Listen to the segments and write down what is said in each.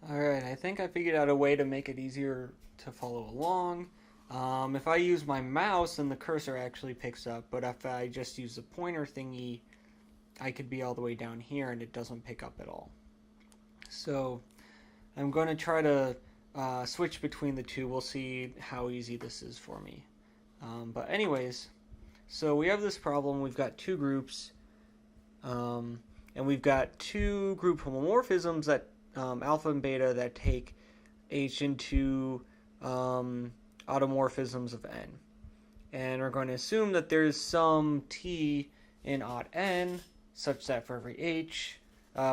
Alright, I think I figured out a way to make it easier to follow along. If I use my mouse, then the cursor actually picks up, but if I just use the pointer thingy, I could be all the way down here and it doesn't pick up at all. So I'm going to try to switch between the two. We'll see how easy this is for me. But anyways, so we have this problem. We've got two groups, and we've got two group homomorphisms that alpha and beta that take H into automorphisms of n. And we're going to assume that there's some T in odd n such that for every H,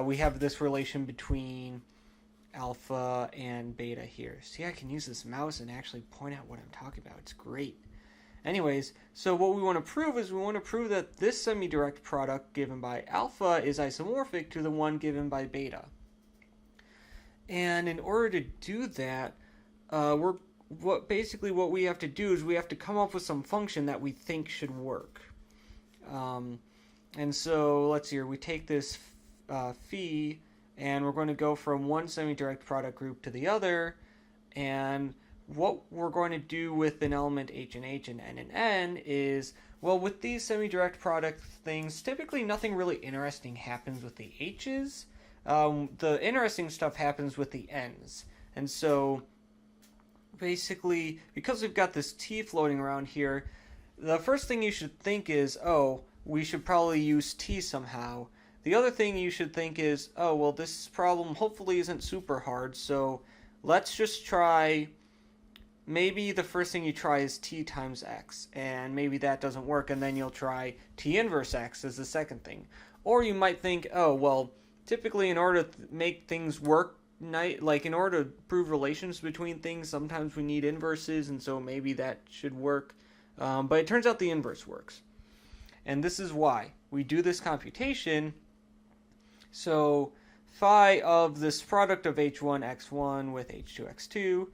we have this relation between alpha and beta here. See, I can use this mouse and actually point out what I'm talking about. It's great. Anyways, so what we want to prove is we want to prove that this semi-direct product given by alpha is isomorphic to the one given by beta. And in order to do that, what we have to do is we have to come up with some function that we think should work. And so let's see here. We take this phi, and we're going to go from one semi-direct product group to the other, and what we're going to do with an element h and h and n is, well, with these semi-direct product things, typically nothing really interesting happens with the h's. The interesting stuff happens with the n's. And so basically, because we've got this t floating around here, the first thing you should think is, oh, we should probably use t somehow. The other thing you should think is, oh, well, this problem hopefully isn't super hard, so let's just try. Maybe the first thing you try is t times x, and maybe that doesn't work, and then you'll try t inverse x as the second thing. Or you might think, oh, well, typically in order to make things work, like in order to prove relations between things, sometimes we need inverses, and so maybe that should work. But it turns out the inverse works. And this is why. We do this computation, so phi of this product of h1, x1 with h2, x2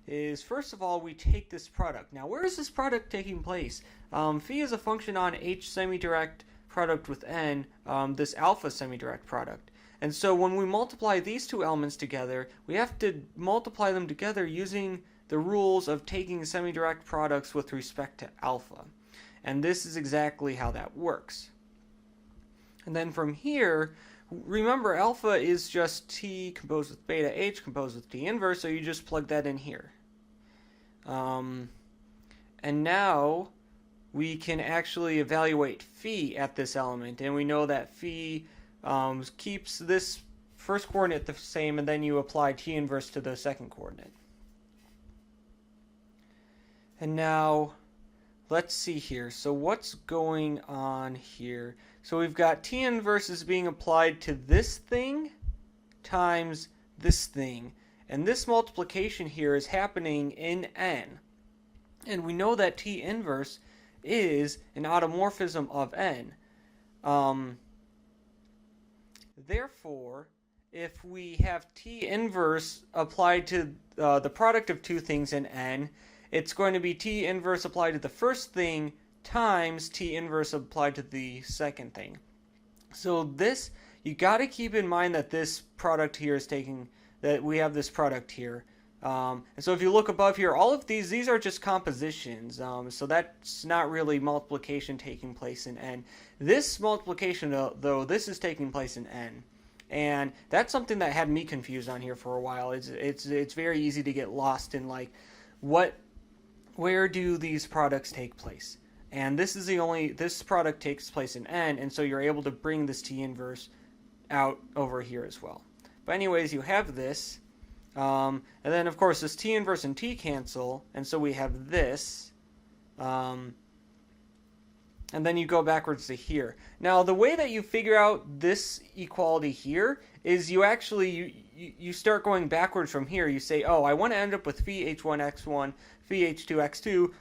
is, first of all, we take this product. Now, where is this product taking place? Phi is a function on h semi-direct product with n, this alpha semi-direct product. And so when we multiply these two elements together, we have to multiply them together using the rules of taking semi-direct products with respect to alpha. And this is exactly how that works. And then from here, remember, alpha is just t composed with beta h composed with t inverse, so you just plug that in here. And now we can actually evaluate phi at this element, and we know that phi keeps this first coordinate the same, and then you apply t inverse to the second coordinate. And now, let's see here. So what's going on here? So we've got t inverse is being applied to this thing times this thing. And this multiplication here is happening in n. And we know that t inverse is an automorphism of n. Therefore, if we have t inverse applied to the product of two things in n, it's going to be t inverse applied to the first thing times t inverse applied to the second thing. So this, you got to keep in mind that this product here is taking, that we have this product here. And so if you look above here, all of these are just compositions. So that's not really multiplication taking place in n. This multiplication, though, this is taking place in n. And that's something that had me confused on here for a while. It's very easy to get lost in, like, where do these products take place? And this product takes place in n, and so you're able to bring this t inverse out over here as well. But anyways, you have this, and then of course this t inverse and t cancel, and so we have this, and then you go backwards to here. Now, the way that you figure out this equality here is you actually, you start going backwards from here. You say, oh, I want to end up with phi h1 x1, phi h2 x2,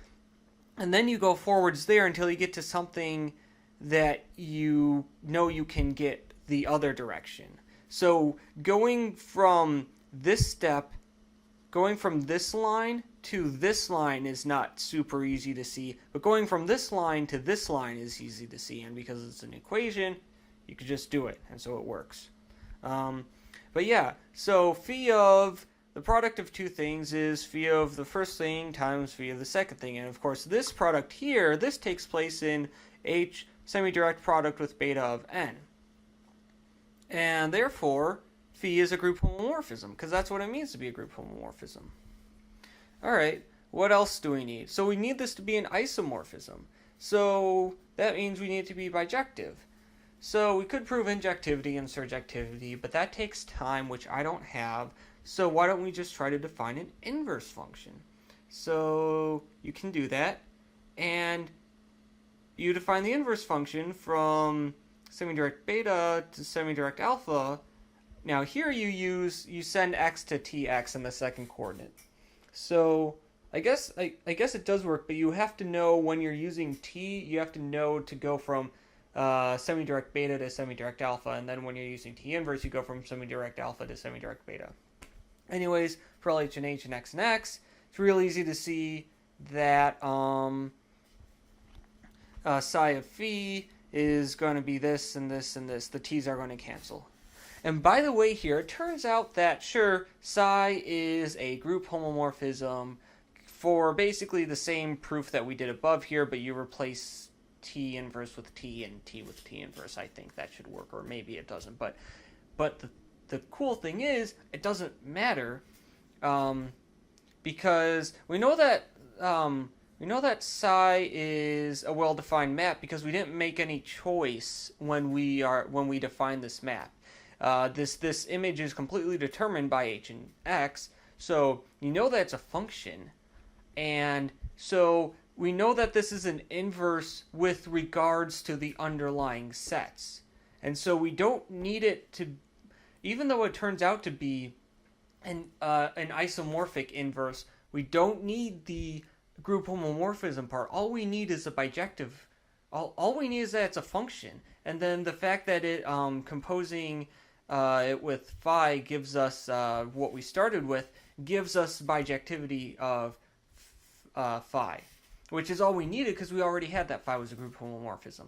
and then you go forwards there until you get to something that you know you can get the other direction. So going from this step, going from this line to this line is not super easy to see, but going from this line to this line is easy to see, and because it's an equation, you could just do it, and so it works. But yeah, so phi of the product of two things is phi of the first thing times phi of the second thing. And of course, this product here, this takes place in H semi-direct product with beta of n. And therefore, phi is a group homomorphism, because that's what it means to be a group homomorphism. Alright, what else do we need? So we need this to be an isomorphism. So that means we need it to be bijective. So we could prove injectivity and surjectivity, but that takes time, which I don't have. So why don't we just try to define an inverse function? So you can do that, and you define the inverse function from semi-direct beta to semi-direct alpha. Now here you send x to tx in the second coordinate. So I guess it does work, but you have to know when you're using t, you have to know to go from semi-direct beta to semi-direct alpha, and then when you're using t inverse, you go from semi-direct alpha to semi-direct beta. Anyways, for all h and h and x, it's real easy to see that psi of phi is going to be this and this and this. The t's are going to cancel. And by the way here, it turns out that, sure, psi is a group homomorphism for basically the same proof that we did above here, but you replace t inverse with t and t with t inverse. I think that should work, or maybe it doesn't. But the cool thing is, it doesn't matter, because we know that psi is a well-defined map because we didn't make any choice when we define this map. This image is completely determined by h and x, so you know that it's a function, and so we know that this is an inverse with regards to the underlying sets. And so we don't need it to, even though it turns out to be an isomorphic inverse, we don't need the group homomorphism part. All we need is a bijective. All we need is that it's a function. And then the fact that it composing it with phi gives us what we started with, gives us bijectivity of phi, which is all we needed because we already had that phi was a group homomorphism.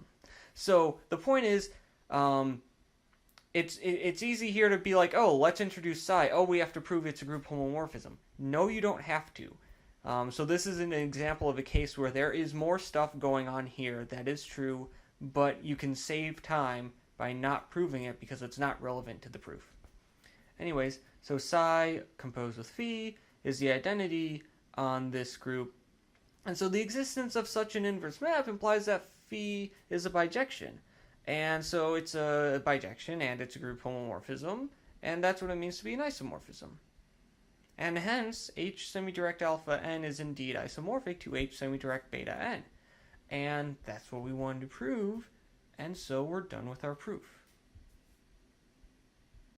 So the point is, it's easy here to be like, oh, let's introduce psi. Oh, we have to prove it's a group homomorphism. No, you don't have to. So this is an example of a case where there is more stuff going on here that is true, but you can save time by not proving it because it's not relevant to the proof. Anyways, so psi composed with phi is the identity on this group. And so the existence of such an inverse map implies that phi is a bijection. And so it's a bijection and it's a group homomorphism, and that's what it means to be an isomorphism. And hence, H semi-direct alpha n is indeed isomorphic to H semi-direct beta n. And that's what we wanted to prove, and so we're done with our proof.